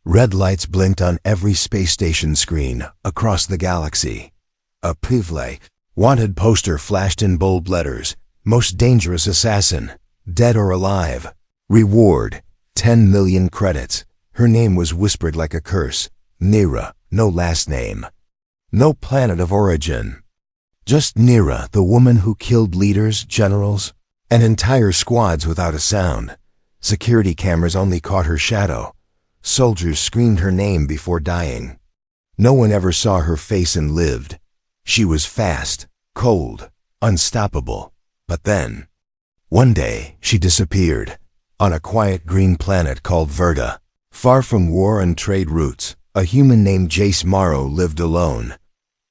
Red lights blinked on every space station screen across the galaxy. A HFY wanted poster flashed in bold letters. Most dangerous assassin, dead or alive. Reward, 10 million credits. Her name was whispered like a curse. Nira, no last name. No planet of origin. Just Nira, the woman who killed leaders, generals, and entire squads without a sound. Security cameras only caught her shadow. Soldiers screamed her name before dying. No one ever saw her face and lived. She was fast, cold, unstoppable. But then, one day, she disappeared. On a quiet green planet called Verda, far from war and trade routes, a human named Jace Morrow lived alone.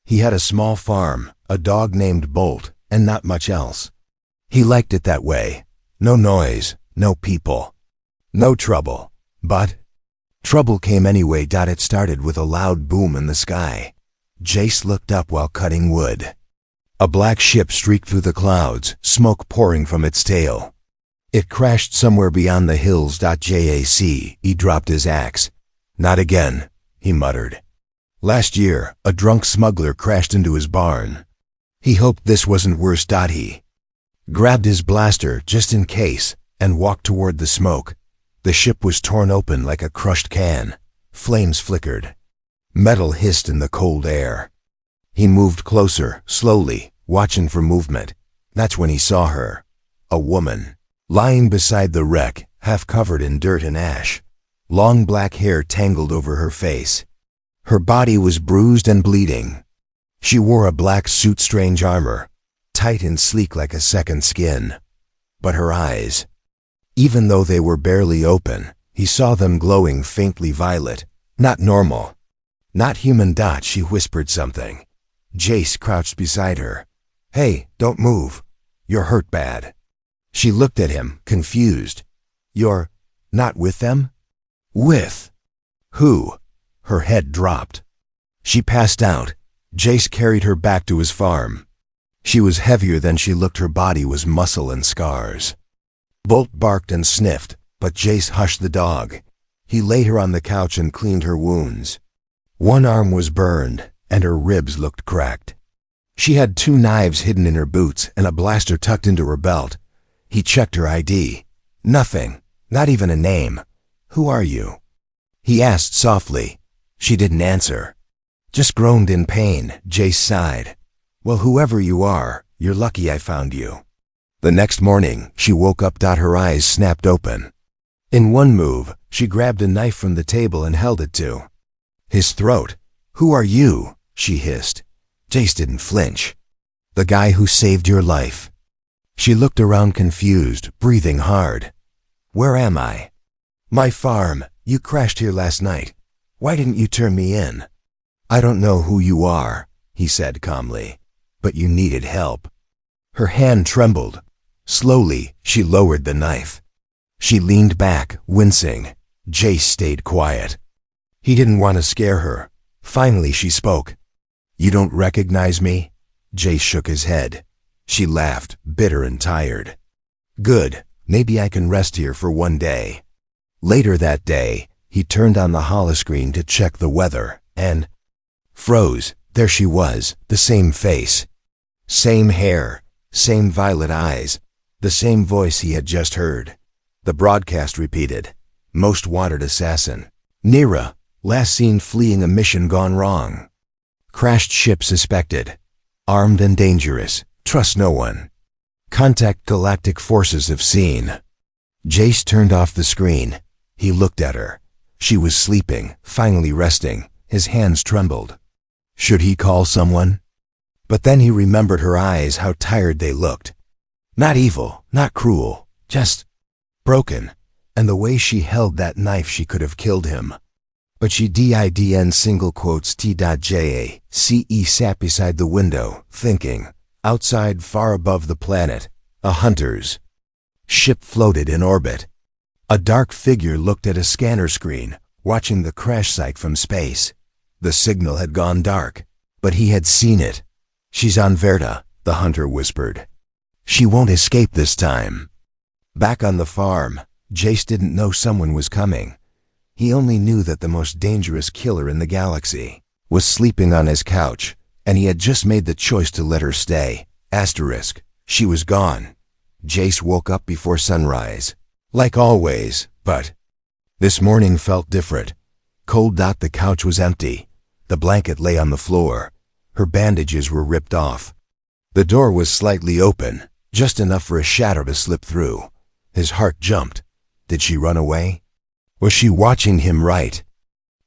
He had a small farm, a dog named Bolt, and not much else. He liked it that way. No noise, no people, no trouble. But trouble came anyway. It started with a loud boom in the sky. Jace looked up while cutting wood. A black ship streaked through the clouds, smoke pouring from its tail. It crashed somewhere beyond the hills. He dropped his axe. Not again, he muttered. Last year, a drunk smuggler crashed into his barn. He hoped this wasn't worse. He grabbed his blaster just in case and walked toward the smoke. The ship was torn open like a crushed can. Flames flickered. Metal hissed in the cold air. He moved closer, slowly, watching for movement. That's when he saw her. A woman, lying beside the wreck, half covered in dirt and ash. Long black hair tangled over her face. Her body was bruised and bleeding. She wore a black suit, strange armor, tight and sleek like a second skin. But her eyes, even though they were barely open, he saw them glowing faintly violet. Not normal. Not human. She whispered something. Jace crouched beside her. Hey, don't move. You're hurt bad. She looked at him, confused. You're not with them? With who? Her head dropped. She passed out. Jace carried her back to his farm. She was heavier than she looked. Her body was muscle and scars. Bolt barked and sniffed, but Jace hushed the dog. He laid her on the couch and cleaned her wounds. One arm was burned, and her ribs looked cracked. She had 2 knives hidden in her boots and a blaster tucked into her belt. He checked her ID. Nothing, not even a name. Who are you? He asked softly. She didn't answer. Just groaned in pain. Jace sighed. Well, whoever you are, you're lucky I found you. The next morning, she woke up. Her eyes snapped open. In one move, she grabbed a knife from the table and held it to his throat. Who are you? She hissed. Jace didn't flinch. The guy who saved your life. She looked around confused, breathing hard. Where am I? My farm. You crashed here last night. Why didn't you turn me in? I don't know who you are, he said calmly, but you needed help. Her hand trembled. Slowly, she lowered the knife. She leaned back, wincing. Jace stayed quiet. He didn't want to scare her. Finally, she spoke. You don't recognize me? Jace shook his head. She laughed, bitter and tired. Good, maybe I can rest here for one day. Later that day, he turned on the holoscreen to check the weather, and froze. There she was, the same face. Same hair, same violet eyes, the same voice he had just heard. The broadcast repeated. Most wanted assassin. Nira, last seen fleeing a mission gone wrong. Crashed ship suspected. Armed and dangerous. Trust no one. Contact galactic forces if seen. Jace turned off the screen. He looked at her. She was sleeping, finally resting. His hands trembled. Should he call someone? But then he remembered her eyes, how tired they looked. Not evil, not cruel, just broken. And the way she held that knife, she could have killed him. But she didn't. Single quotes T.JACE sat beside the window, thinking. Outside, far above the planet, a hunter's ship floated in orbit. A dark figure looked at a scanner screen, watching the crash site from space. The signal had gone dark, but he had seen it. She's on Verda, the hunter whispered. She won't escape this time. Back on the farm, Jace didn't know someone was coming. He only knew that the most dangerous killer in the galaxy was sleeping on his couch, and he had just made the choice to let her stay. Asterisk. She was gone. Jace woke up before sunrise. Like always, but this morning felt different. Cold. The couch was empty. The blanket lay on the floor. Her bandages were ripped off. The door was slightly open, just enough for a shadow to slip through. His heart jumped. Did she run away? Was she watching him right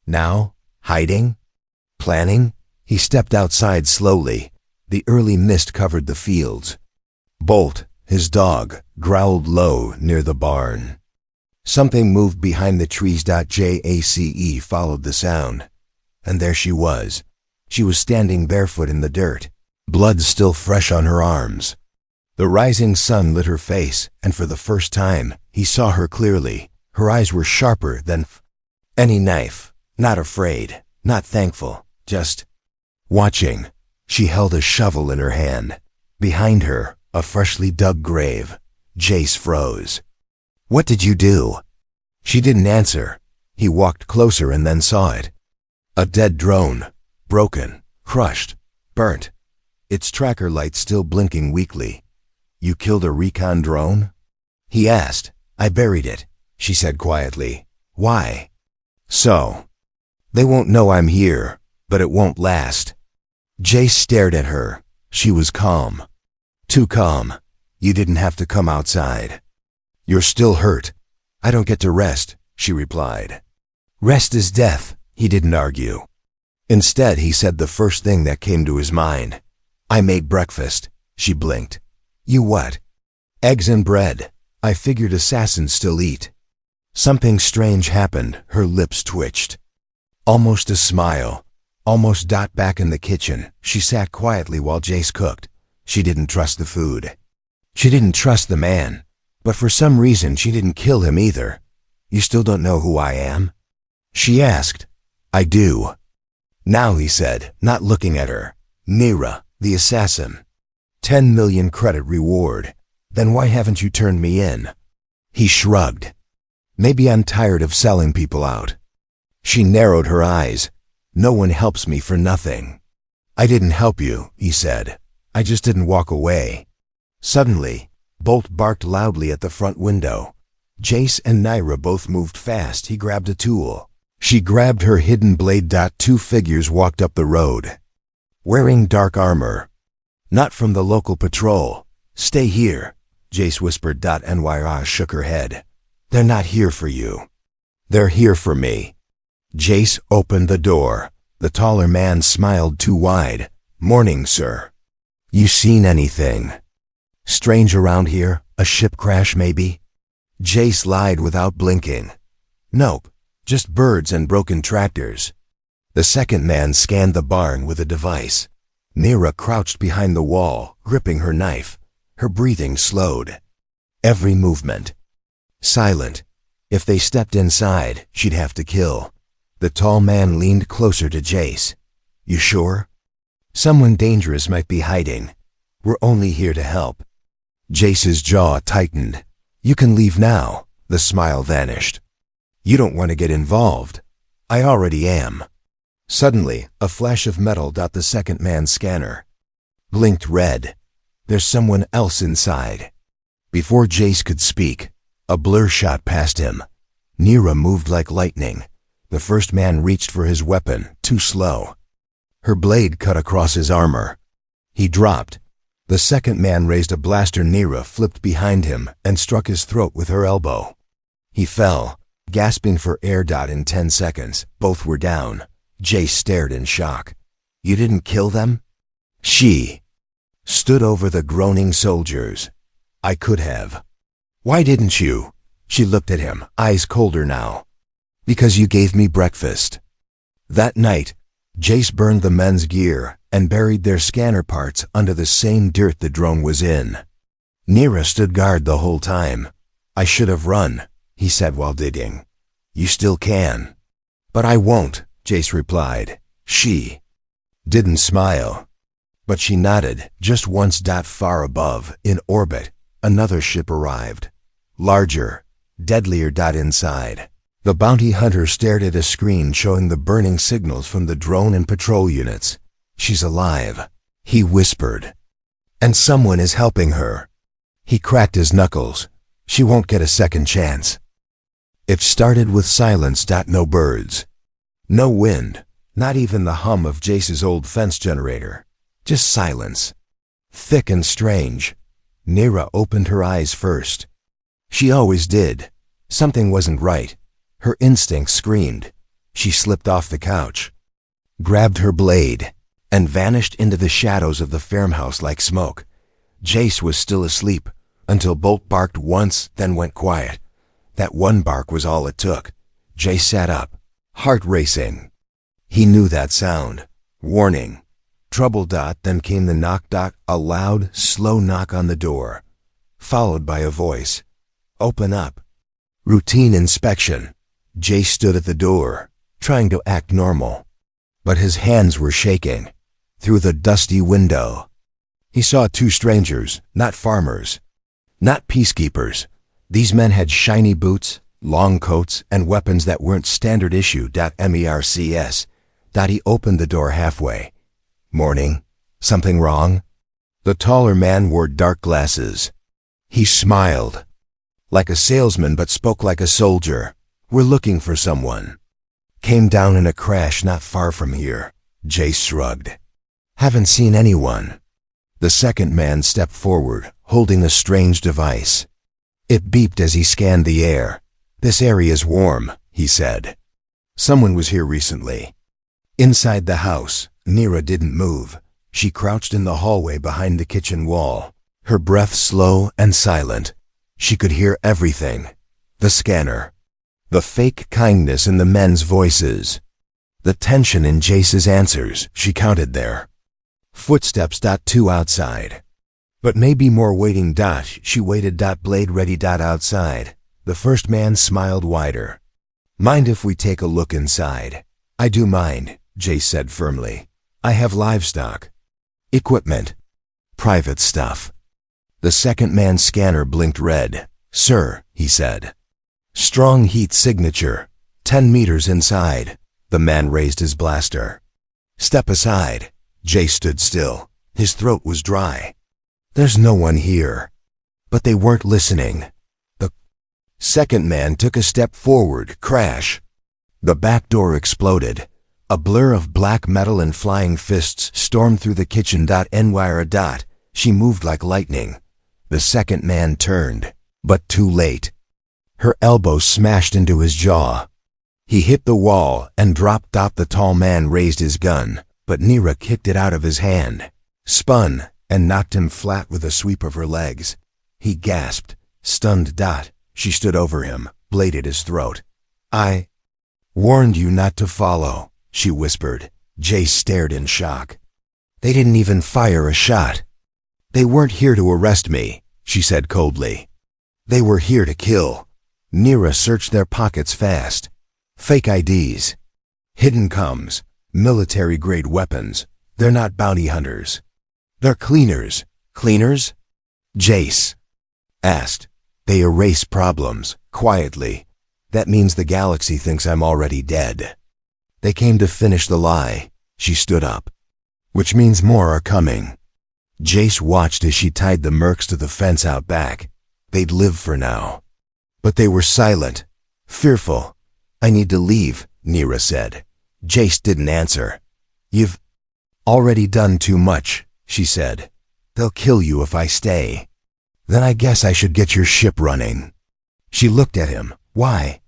now? Hiding? Planning? He stepped outside slowly. The early mist covered the fields. Bolt, his dog, growled low near the barn. Something moved behind the trees. Jace followed the sound. And there she was. She was standing barefoot in the dirt, blood still fresh on her arms. The rising sun lit her face, and for the first time, he saw her clearly. Her eyes were sharper than any knife. Not afraid, not thankful, just watching. She held a shovel in her hand. Behind her, a freshly dug grave. Jace froze. What did you do? She didn't answer. He walked closer and then saw it. A dead drone. Broken, crushed, burnt. Its tracker light still blinking weakly. You killed a recon drone? He asked. I buried it, she said quietly. Why? So they won't know I'm here, but it won't last. Jace stared at her. She was calm. Too calm. You didn't have to come outside. You're still hurt. I don't get to rest, she replied. Rest is death, he didn't argue. Instead, he said the first thing that came to his mind. I made breakfast. She blinked. You what? Eggs and bread. I figured assassins still eat. Something strange happened. Her lips twitched. Almost a smile. Almost. Back in the kitchen, she sat quietly while Jace cooked. She didn't trust the food. She didn't trust the man. But for some reason, she didn't kill him either. You still don't know who I am? She asked. I do. Now, he said, not looking at her. Nira, the assassin. 10 million credit reward. Then why haven't you turned me in? He shrugged. Maybe I'm tired of selling people out. She narrowed her eyes. No one helps me for nothing. I didn't help you, he said. I just didn't walk away. Suddenly, Bolt barked loudly at the front window. Jace and Nira both moved fast. He grabbed a tool. She grabbed her hidden blade. Two figures walked up the road, wearing dark armor. Not from the local patrol. Stay here, Jace whispered. Nira shook her head. They're not here for you. They're here for me. Jace opened the door. The taller man smiled too wide. Morning, sir. You seen anything strange around here? A ship crash, maybe? Jace lied without blinking. Nope. Just birds and broken tractors. The second man scanned the barn with a device. Nira crouched behind the wall, gripping her knife. Her breathing slowed. Every movement silent. If they stepped inside, she'd have to kill. The tall man leaned closer to Jace. You sure? Someone dangerous might be hiding. We're only here to help. Jace's jaw tightened. You can leave now. The smile vanished. You don't want to get involved. I already am. Suddenly, a flash of metal. The second man's scanner blinked red. There's someone else inside. Before Jace could speak, a blur shot past him. Nira moved like lightning. The first man reached for his weapon, too slow. Her blade cut across his armor. He dropped. The second man raised a blaster. Nira flipped behind him and struck his throat with her elbow. He fell, gasping for air. In 10 seconds, both were down. Jace stared in shock. You didn't kill them? She stood over the groaning soldiers. I could have. Why didn't you? She looked at him, eyes colder now. Because you gave me breakfast. That night, Jace burned the men's gear and buried their scanner parts under the same dirt the drone was in. Nira stood guard the whole time. I should have run, he said while digging. You still can. But I won't, Jace replied. She didn't smile. But she nodded just once. Far above, in orbit, another ship arrived. Larger, deadlier. Inside, The bounty hunter stared at a screen showing the burning signals from the drone and patrol units. "She's alive," he whispered. "And someone is helping her." He cracked his knuckles. "She won't get a second chance." It started with silence. No birds. No wind. Not even the hum of Jace's old fence generator. Just silence. Thick and strange. Nira opened her eyes first. She always did. Something wasn't right. Her instinct screamed. She slipped off the couch, grabbed her blade, and vanished into the shadows of the farmhouse like smoke. Jace was still asleep until Bolt barked once, then went quiet. That one bark was all it took. Jace sat up, heart racing. He knew that sound. Warning. Trouble. Then came the knock. A loud, slow knock on the door, followed by a voice. "Open up." Routine inspection. Jace stood at the door, trying to act normal, but his hands were shaking. Through the dusty window, he saw two strangers, not farmers, not peacekeepers. These men had shiny boots, long coats, and weapons that weren't standard issue. Mercs. He opened the door halfway. "Morning. Something wrong?" The taller man wore dark glasses. He smiled, like a salesman, but spoke like a soldier. "We're looking for someone. Came down in a crash not far from here." Jace shrugged. "Haven't seen anyone." The second man stepped forward, holding a strange device. It beeped as he scanned the air. "This area's warm," he said. "Someone was here recently." Inside the house, Nira didn't move. She crouched in the hallway behind the kitchen wall, her breath slow and silent. She could hear everything. The scanner. The fake kindness in the men's voices. The tension in Jace's answers. She counted there. Footsteps. Two outside. But maybe more waiting. She waited. Blade ready. Outside. The first man smiled wider. "Mind if we take a look inside?" "I do mind," Jace said firmly. "I have livestock. Equipment. Private stuff." The second man's scanner blinked red. "Sir," he said. "Strong heat signature. 10 meters inside." The man raised his blaster. "Step aside." Jace stood still. His throat was dry. "There's no one here." But they weren't listening. The second man took a step forward. Crash. The back door exploded. A blur of black metal and flying fists stormed through the kitchen. Nira. She moved like lightning. The second man turned, but too late. Her elbow smashed into his jaw. He hit the wall and dropped. The tall man raised his gun, but Nira kicked it out of his hand, spun, and knocked him flat with a sweep of her legs. He gasped, stunned. She stood over him, blade at his throat. "I warned you not to follow," she whispered. Jace stared in shock. "They didn't even fire a shot." "They weren't here to arrest me," she said coldly. "They were here to kill." Nira searched their pockets fast. Fake IDs. Hidden comms. Military-grade weapons. They're not bounty hunters. They're cleaners. "Cleaners?" Jace asked. "They erase problems, quietly. That means the galaxy thinks I'm already dead. They came to finish the lie." She stood up. "Which means more are coming." Jace watched as she tied the mercs to the fence out back. They'd live for now. But they were silent, fearful. "I need to leave," Nira said. Jace didn't answer. "You've already done too much," she said. "They'll kill you if I stay." "Then I guess I should get your ship running." She looked at him. "Why?"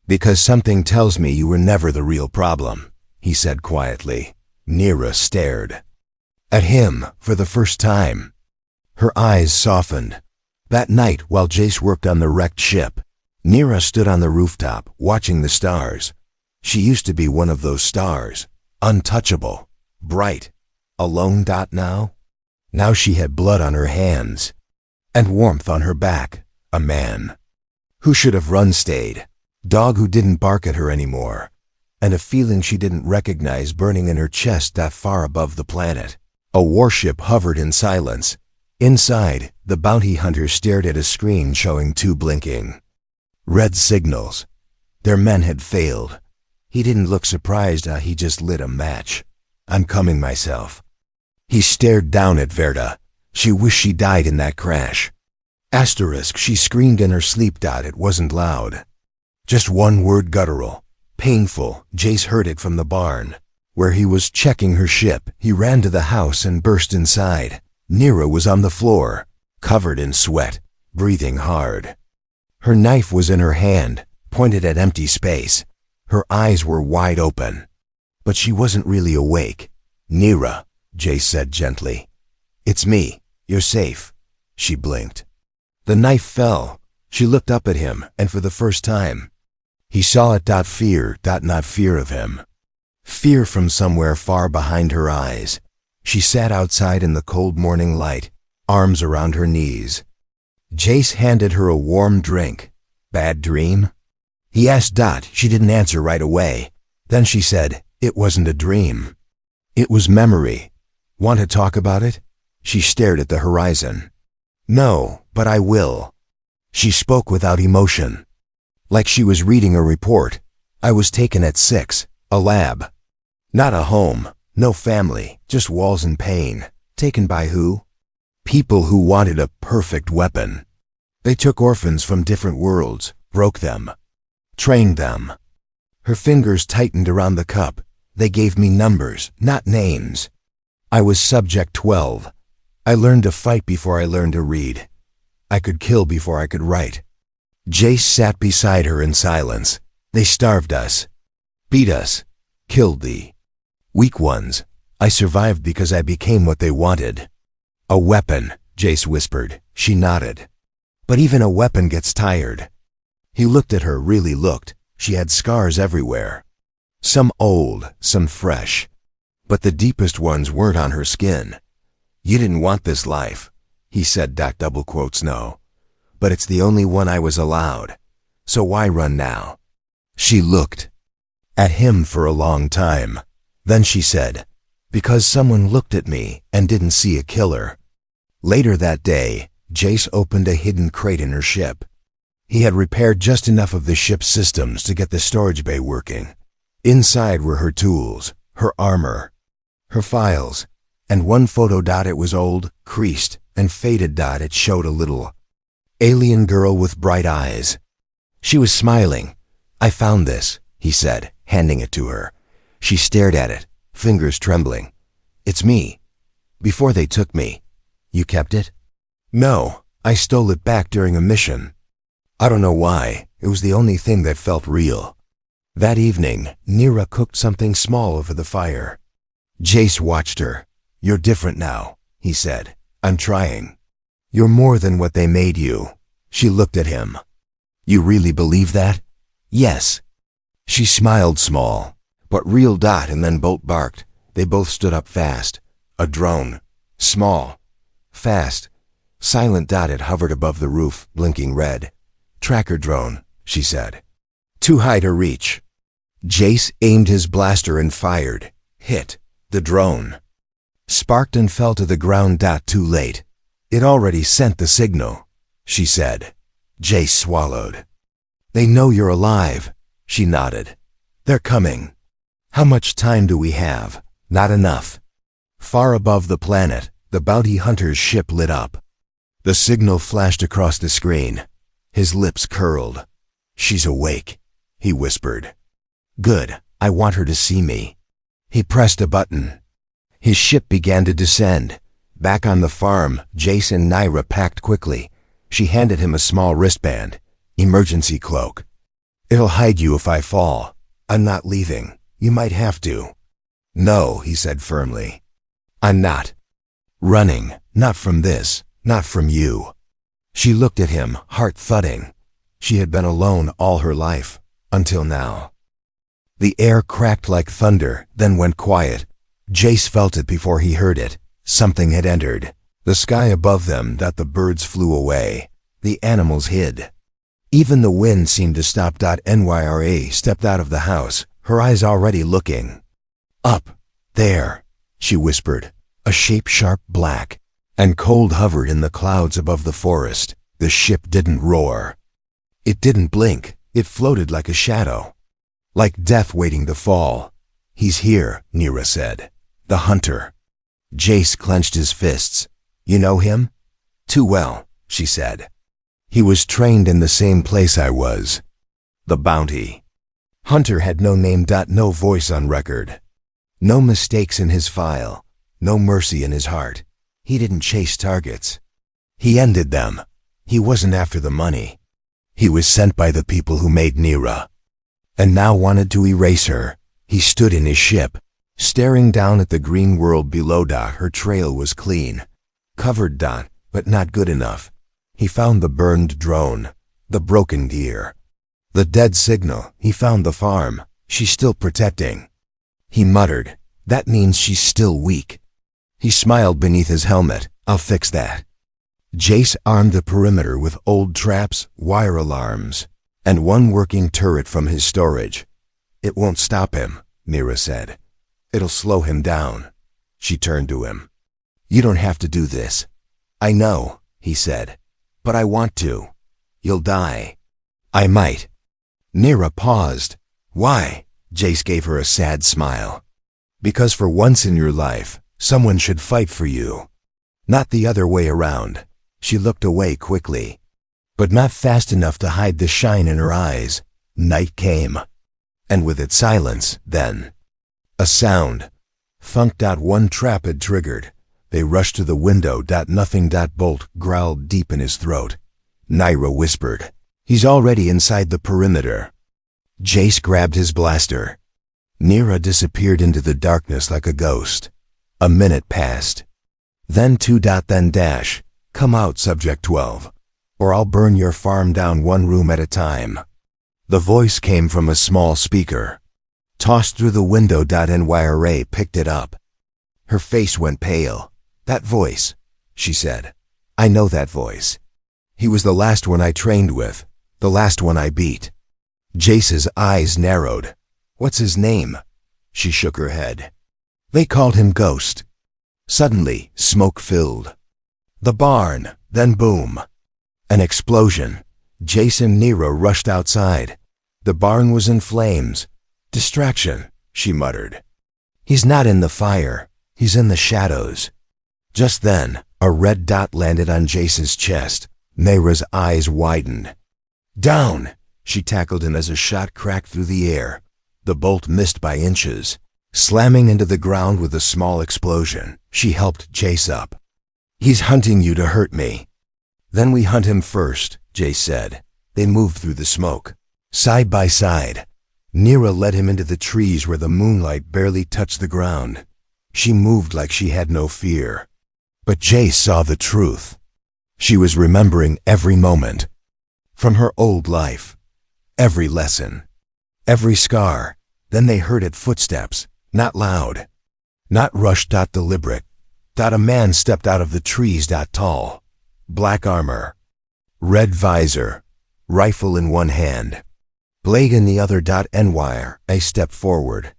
"Because something tells me you were never the real problem," he said quietly. Nira stared at him for the first time. Her eyes softened. That night, while Jace worked on the wrecked ship, Nira stood on the rooftop, watching the stars. She used to be one of those stars, untouchable, bright, alone. Now she had blood on her hands, and warmth on her back. A man who should have run stayed, dog who didn't bark at her anymore, and a feeling she didn't recognize burning in her chest that far above the planet. A warship hovered in silence. Inside, the bounty hunter stared at a screen showing two blinking red signals. Their men had failed. He didn't look surprised, he just lit a match. I'm coming myself. He stared down at Verda. She wished she died in that crash. Asterisk, she screamed in her sleep. It wasn't loud. Just one word, guttural. Painful. Jace heard it from the barn, where he was checking her ship. He ran to the house and burst inside. Nira was on the floor, covered in sweat, breathing hard. Her knife was in her hand, pointed at empty space. Her eyes were wide open. But she wasn't really awake. Nira, Jace said gently. It's me. You're safe. She blinked. The knife fell. She looked up at him, and for the first time, he saw it. Fear, not fear of him. Fear from somewhere far behind her eyes. She sat outside in the cold morning light, arms around her knees. Jace handed her a warm drink. Bad dream? He asked. She didn't answer right away. Then she said, it wasn't a dream. It was memory. Want to talk about it? She stared at the horizon. No, but I will. She spoke without emotion, like she was reading a report. I was taken at 6, a lab. Not a home, no family, just walls and pain. Taken by who? People who wanted a perfect weapon. They took orphans from different worlds, broke them, trained them. Her fingers tightened around the cup. They gave me numbers, not names. I was subject 12. I learned to fight before I learned to read. I could kill before I could write. Jace sat beside her in silence. They starved us, beat us, killed the weak ones. I survived because I became what they wanted. A weapon, Jace whispered. She nodded. But even a weapon gets tired. He looked at her, really looked. She had scars everywhere. Some old, some fresh. But the deepest ones weren't on her skin. You didn't want this life, he said. Double quotes, no. But it's the only one I was allowed. So why run now? She looked at him for a long time. Then she said, because someone looked at me and didn't see a killer. Later that day, Jace opened a hidden crate in her ship. He had repaired just enough of the ship's systems to get the storage bay working. Inside were her tools, her armor, her files, and one photo. It was old, creased, and faded. It showed a little alien girl with bright eyes. She was smiling. I found this, he said, handing it to her. She stared at it, fingers trembling. It's me. Before they took me. You kept it? No, I stole it back during a mission. I don't know why. It was the only thing that felt real. That evening, Nira cooked something small over the fire. Jace watched her. You're different now, he said. I'm trying. You're more than what they made you. She looked at him. You really believe that? Yes. She smiled, small, but real. And then Bolt barked. They both stood up fast. A drone. Small. Fast. Silent. It hovered above the roof, blinking red. Tracker drone, she said. Too high to reach. Jace aimed his blaster and fired. Hit. The drone sparked and fell to the ground. Too late. It already sent the signal, she said. Jace swallowed. They know you're alive, she nodded. They're coming. How much time do we have? Not enough. Far above the planet, the bounty hunter's ship lit up. The signal flashed across the screen. His lips curled. She's awake, he whispered. Good, I want her to see me. He pressed a button. His ship began to descend. Back on the farm, Jace and Nira packed quickly. She handed him a small wristband. Emergency cloak. It'll hide you if I fall. I'm not leaving. You might have to. No, he said firmly. I'm not running. Not from this. Not from you. She looked at him, heart thudding. She had been alone all her life, until now. The air cracked like thunder, then went quiet. Jace felt it before he heard it. Something had entered. The sky above them. The birds flew away. The animals hid. Even the wind seemed to stop. Nyra stepped out of the house, her eyes already looking. Up there, she whispered. A shape sharp black and cold hovered in the clouds above the forest. The ship didn't roar. It didn't blink. It floated like a shadow, like death waiting to fall. "He's here," Nira said. "The hunter." Jace clenched his fists. "You know him?" "Too well," she said. "He was trained in the same place I was." The bounty. Hunter had no name. No voice on record. No mistakes in his file. No mercy in his heart. He didn't chase targets. He ended them. He wasn't after the money. He was sent by the people who made Nira, and now wanted to erase her. He stood in his ship, staring down at the green world below. Her trail was clean, covered, but not good enough. He found the burned drone, the broken gear, the dead signal. He found the farm. She's still protecting. He muttered, "That means she's still weak." He smiled beneath his helmet. "I'll fix that." Jace armed the perimeter with old traps, wire alarms, and one working turret from his storage. "It won't stop him," Nira said. "It'll slow him down." She turned to him. "You don't have to do this." "I know," he said, "but I want to." "You'll die." "I might." Nira paused. "Why?" Jace gave her a sad smile. "Because for once in your life, someone should fight for you. Not the other way around." She looked away quickly, but not fast enough to hide the shine in her eyes. Night came, and with it silence. Then a sound. Thunk. One trap had triggered. They rushed to the window. Nothing. Bolt growled deep in his throat. Nira whispered, "He's already inside the perimeter." Jace grabbed his blaster. Nira disappeared into the darkness like a ghost. A minute passed. Then two. Then dash. "Come out, Subject 12, or I'll burn your farm down one room at a time." The voice came from a small speaker, tossed through the window. Nyra picked it up. Her face went pale. "That voice," she said. "I know that voice. He was the last one I trained with, the last one I beat." Jace's eyes narrowed. "What's his name?" She shook her head. "They called him Ghost." Suddenly, smoke filled the barn. Then boom. An explosion. Jace and Nira rushed outside. The barn was in flames. "Distraction," she muttered. "He's not in the fire. He's in the shadows." Just then, a red dot landed on Jace's chest. Nira's eyes widened. "Down!" She tackled him as a shot cracked through the air. The bolt missed by inches, slamming into the ground with a small explosion. She helped Jace up. "He's hunting you to hurt me." "Then we hunt him first," Jace said. They moved through the smoke, side by side. Nira led him into the trees where the moonlight barely touched the ground. She moved like she had no fear. But Jace saw the truth. She was remembering every moment, from her old life, every lesson, every scar. Then they heard it, footsteps, not loud, not rushed. Deliberate. A man stepped out of the trees. Tall, black armor, red visor, rifle in one hand, blade in the other. Nyra stepped forward.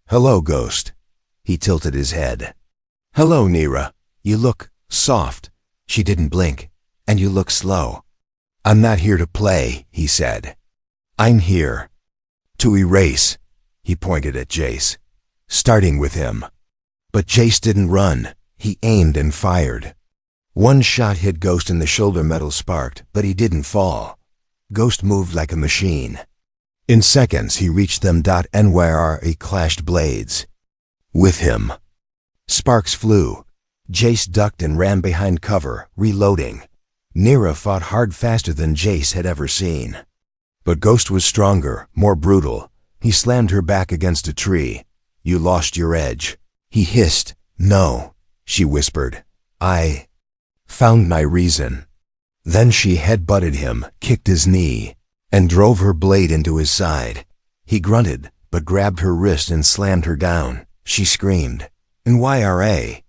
"Hello, Ghost." He tilted his head. "Hello, Nira. You look soft." She didn't blink. "And you look slow." "I'm not here to play," he said. "I'm here to erase." He pointed at Jace, starting with him. But Jace didn't run. He aimed and fired. One shot hit Ghost in the shoulder. Metal sparked, but he didn't fall. Ghost moved like a machine. In seconds he reached them. Nyra clashed blades with him. Sparks flew. Jace ducked and ran behind cover, reloading. Nira fought hard, faster than Jace had ever seen. But Ghost was stronger, more brutal. He slammed her back against a tree. "You lost your edge," he hissed. "No," she whispered. "I found my reason." Then she head-butted him, kicked his knee, and drove her blade into his side. He grunted, but grabbed her wrist and slammed her down. She screamed, "Nyra!"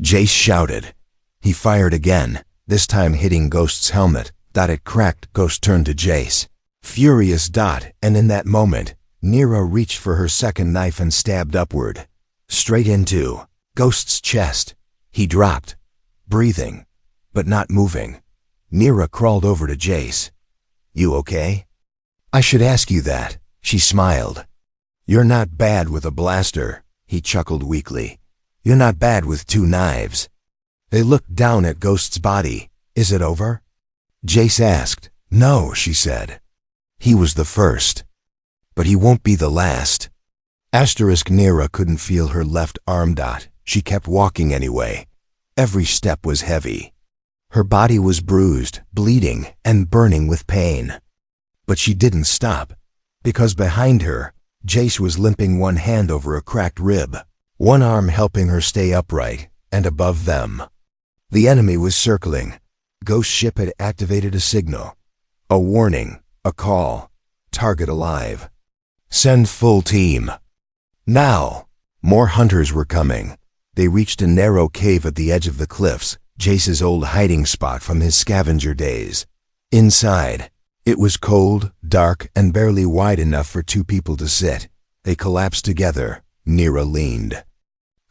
Jace shouted. He fired again, this time hitting Ghost's helmet. It cracked. Ghost turned to Jace. Furious. And in that moment, Nira reached for her second knife and stabbed upward, straight into Ghost's chest. He dropped, breathing, but not moving. Nira crawled over to Jace. "You okay?" I should ask you that, she smiled. You're not bad with a blaster, he chuckled weakly. You're not bad with 2 knives. They looked down at Ghost's body. Is it over? Jace asked. No, she said. He was the first. But he won't be the last. Nira couldn't feel her left arm. She kept walking anyway. Every step was heavy. Her body was bruised, bleeding, and burning with pain. But she didn't stop, because behind her, Jace was limping one hand over a cracked rib, one arm helping her stay upright, and above them. The enemy was circling. Ghost's ship had activated a signal. A warning, a call. Target alive. Send full team. Now! More hunters were coming. They reached a narrow cave at the edge of the cliffs, Jace's old hiding spot from his scavenger days. Inside, it was cold, dark, and barely wide enough for 2 people to sit. They collapsed together. Nira leaned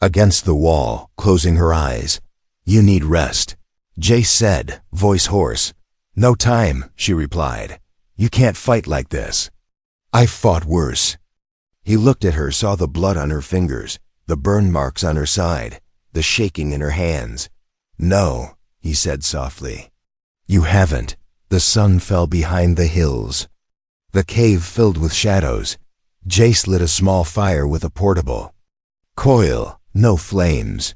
against the wall, closing her eyes. You need rest, Jace said, voice hoarse. No time, she replied. You can't fight like this. I've fought worse. He looked at her, saw the blood on her fingers, the burn marks on her side, the shaking in her hands. No, he said softly. You haven't. The sun fell behind the hills. The cave filled with shadows. Jace lit a small fire with a portable coil, no flames.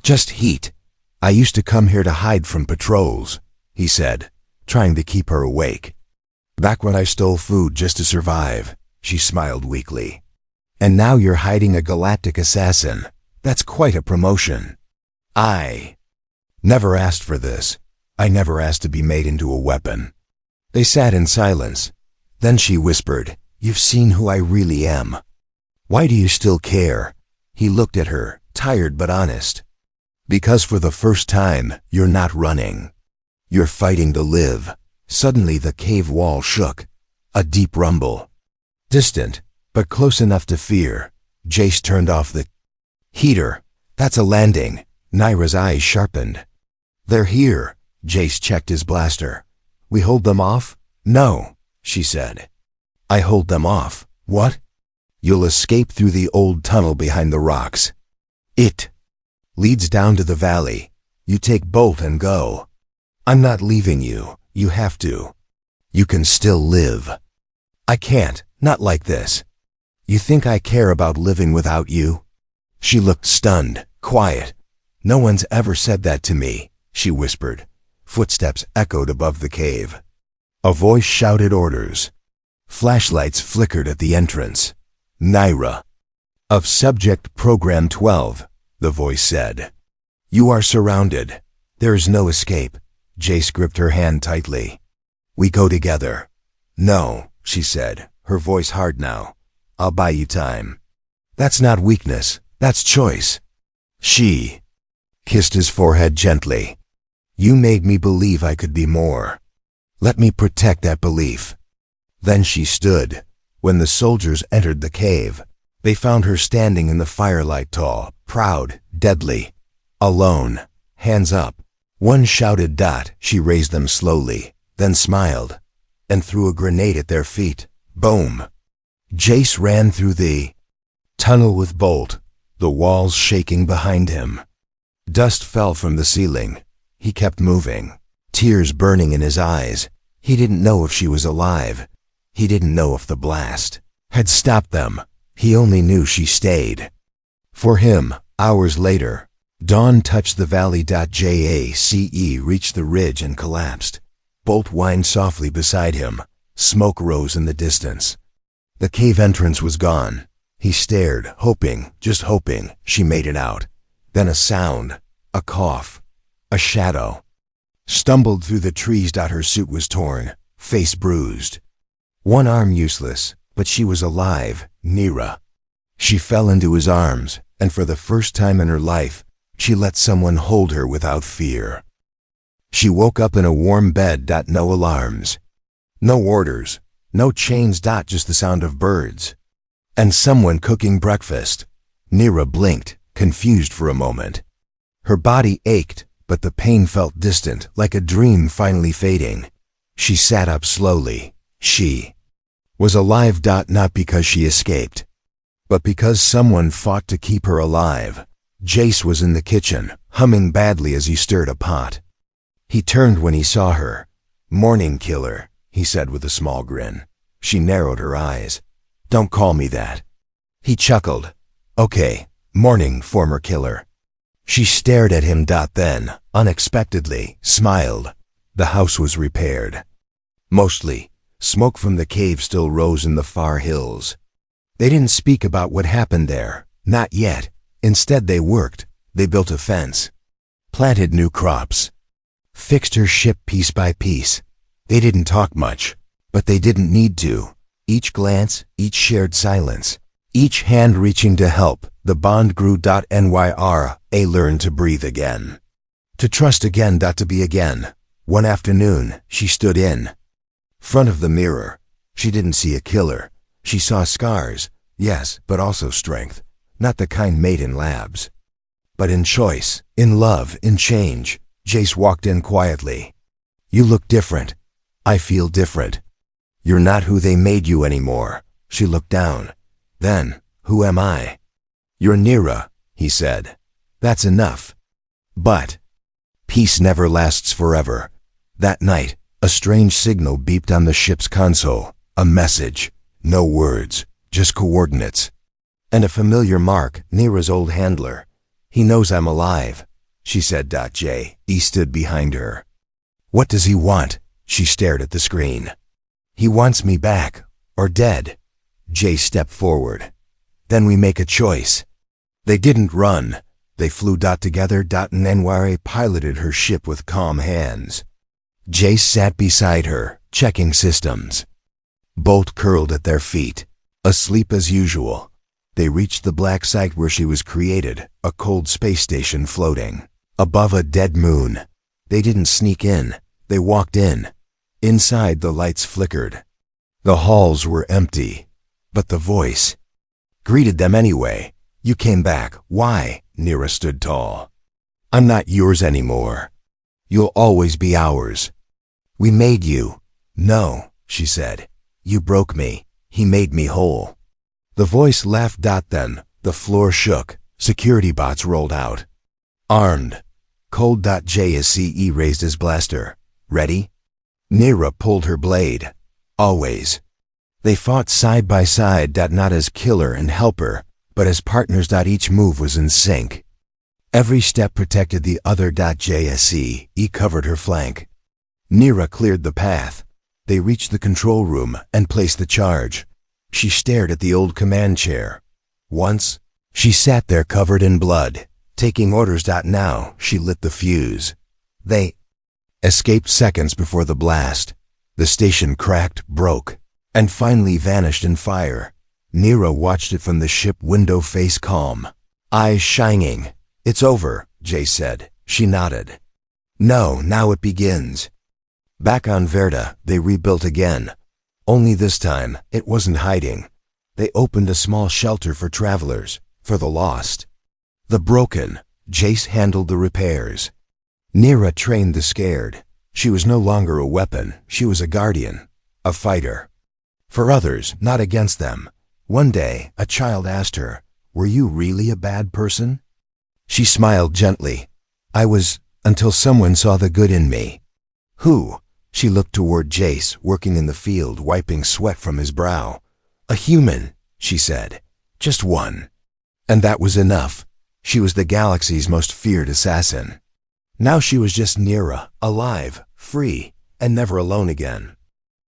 Just heat. I used to come here to hide from patrols, he said, trying to keep her awake. Back when I stole food just to survive, she smiled weakly. And now you're hiding a galactic assassin. That's quite a promotion. I never asked for this. I never asked to be made into a weapon. They sat in silence. Then she whispered, You've seen who I really am. Why do you still care? He looked at her, tired but honest. Because for the first time, you're not running. You're fighting to live. Suddenly the cave wall shook. A deep rumble. Distant, but close enough to fear. Jace turned off the heater. That's a landing. Nira's eyes sharpened. They're here. Jace checked his blaster. We hold them off? No, she said. I hold them off. What? You'll escape through the old tunnel behind the rocks. It leads down to the valley. You take bolt and go. I'm not leaving you. You have to. You can still live. I can't, not like this. You think I care about living without you? She looked stunned, quiet. No one's ever said that to me, she whispered. Footsteps echoed above the cave. A voice shouted orders. Flashlights flickered at the entrance. Nira. Of Subject Program 12, the voice said. You are surrounded. There is no escape. Jace gripped her hand tightly. We go together. No, she said, her voice hard now. I'll buy you time. That's not weakness, that's choice. She kissed his forehead gently. You made me believe I could be more. Let me protect that belief. Then she stood. When the soldiers entered the cave, they found her standing in the firelight, tall, proud, deadly. Alone, hands up. One shouted dot. She raised them slowly, then smiled, and threw a grenade at their feet. Boom! Jace ran through the tunnel with Bolt, the walls shaking behind him. Dust fell from the ceiling. He kept moving, tears burning in his eyes. He didn't know if she was alive. He didn't know if the blast had stopped them. He only knew she stayed. For him, hours later, dawn touched the valley. Jace reached the ridge and collapsed. Bolt whined softly beside him. Smoke rose in the distance. The cave entrance was gone. He stared, hoping, just hoping, she made it out. Then a sound, a cough, a shadow. Stumbled through the trees. Her suit was torn, face bruised. One arm useless, but she was alive, Nira. She fell into his arms, and for the first time in her life, she let someone hold her without fear. She woke up in a warm bed. No alarms. No orders. No chains. Just the sound of birds. And someone cooking breakfast. Nira blinked, confused for a moment. Her body ached, but the pain felt distant, like a dream finally fading. She sat up slowly. She Was alive. Not because she escaped, but because someone fought to keep her alive. Jace was in the kitchen, humming badly as he stirred a pot. He turned when he saw her. "Morning, killer," he said with a small grin. She narrowed her eyes. "Don't call me that." He chuckled. "Okay, morning, former killer." She stared at him. Then, unexpectedly, smiled. The house was repaired. Mostly. Smoke from the cave still rose in the far hills. They didn't speak about what happened there. Not yet. Instead they worked. They built a fence. Planted new crops. Fixed her ship piece by piece. They didn't talk much. But they didn't need to. Each glance, each shared silence. Each hand reaching to help. The bond grew. Nyra learned to breathe again. To trust again. To be again. One afternoon, she stood in front of the mirror. She didn't see a killer. She saw scars, yes, but also strength. Not the kind made in labs, but in choice, in love, in change. Jace walked in quietly. "You look different. I feel different. You're not who they made you anymore." She looked down. "Then, who am I?" "You're Nyra," he said. "That's enough." But peace never lasts forever. That night, a strange signal beeped on the ship's console. A message. No words, just coordinates. And a familiar mark, Nyra's old handler. "He knows I'm alive," she said. He stood behind her. "What does he want?" She stared at the screen. "He wants me back, or dead." Jay stepped forward. "Then we make a choice." They didn't run. They flew. Together. Nyra piloted her ship with calm hands. Jace sat beside her, checking systems. Bolt curled at their feet, asleep as usual. They reached the black site where she was created, a cold space station floating above a dead moon. They didn't sneak in, they walked in. Inside, the lights flickered. The halls were empty, but the voice greeted them anyway. "You came back. Why?" Nyra stood tall. "I'm not yours anymore. You'll always be ours. We made you." "No," she said. "You broke me. He made me whole." The voice laughed. Then, the floor shook. Security bots rolled out. Armed. Cold. Jace raised his blaster. "Ready?" Nyra pulled her blade. "Always." They fought side by side. Not as killer and helper, but as partners. Each move was in sync. Every step protected the other. Jace covered her flank. Nyra cleared the path. They reached the control room and placed the charge. She stared at the old command chair. Once, she sat there covered in blood, taking orders. Now, she lit the fuse. They escaped seconds before the blast. The station cracked, broke, and finally vanished in fire. Nyra watched it from the ship window, face calm, eyes shining. "It's over," Jay said. She nodded. "No, now it begins." Back on Verda, they rebuilt again. Only this time, it wasn't hiding. They opened a small shelter for travelers, for the lost. The broken. Jace handled the repairs. Nyra trained the scared. She was no longer a weapon, she was a guardian, a fighter. For others, not against them. One day, a child asked her, "Were you really a bad person?" She smiled gently. "I was, until someone saw the good in me." "Who?" She looked toward Jace, working in the field, wiping sweat from his brow. "A human," she said. "Just one." And that was enough. She was the galaxy's most feared assassin. Now she was just Nyra, alive, free, and never alone again.